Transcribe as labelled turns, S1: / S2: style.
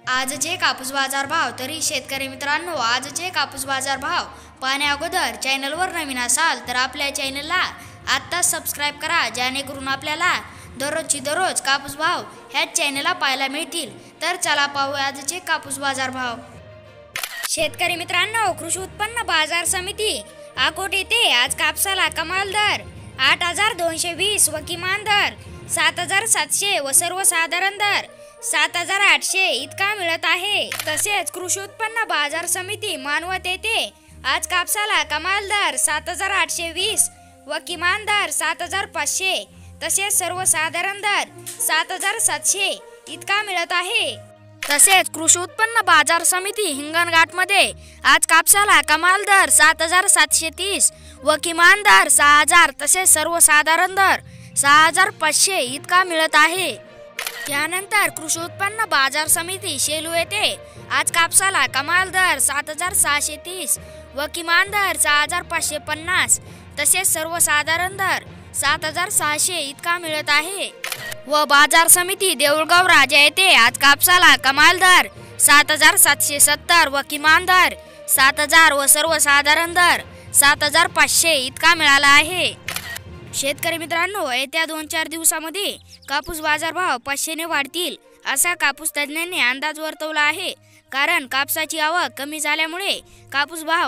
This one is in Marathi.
S1: आजचे कापूस बाजार भाव। तरी शेतकरी मित्रांनो, आजचे कापूस बाजार भाव पाहण्या अगोदर चॅनलवर नवीन असाल तर आपल्या चॅनलला आत्ता सबस्क्राइब करा, जेणेकरून आपल्याला दररोज कापूस भाव ह्याच चॅनलला पाहायला मिळतील। तर चला पाहू आजचे कापूस बाजार भाव। शेतकरी मित्रांनो, कृषी उत्पन्न बाजार समिती अकोट येथे आज कापसाला कमाल दर 8,220 व किमान दर 7,700 व सर्वसाधारण दर 7,800 इतका मिळत आहे। तसेच कृषी उत्पन्न बाजार समिती मानवत येथे आज कापसाला कमाल दर 7,820 व किमान दर 7,500 तसेच सर्वसाधारण दर 7,700 इतका मिळत आहे। तसेच कृषी उत्पन्न बाजार समिती हिंगणघाट मध्ये आज कापसाला कमाल दर 7,730 व किमान दर 6,000 तसेच सर्वसाधारण दर 6,500 इतका मिळत आहे। त्यानंतर कृषी उत्पन्न बाजार समिती शेलू येथे आज कापसाला कमाल दर 7,630 व किमान दर 6,550 तसेच सर्वसाधारण दर 7,600 इतका मिळत आहे। व बाजार समिती देऊळगाव राजा येथे आज कापसाला कमाल दर 7,770 व किमान दर 7,000 व सर्वसाधारण दर 7,500 इतका मिळाला आहे। शेतकरी मित्रांनो, येत्या 2-4 दिवसांमध्ये कापूस बाजार भाव 500 ने वाढतील असा कापूस तज्ञांनी अंदाज वर्तवला आहे। कारण कापसाची आवक कमी झाल्यामुळे कापूस भाव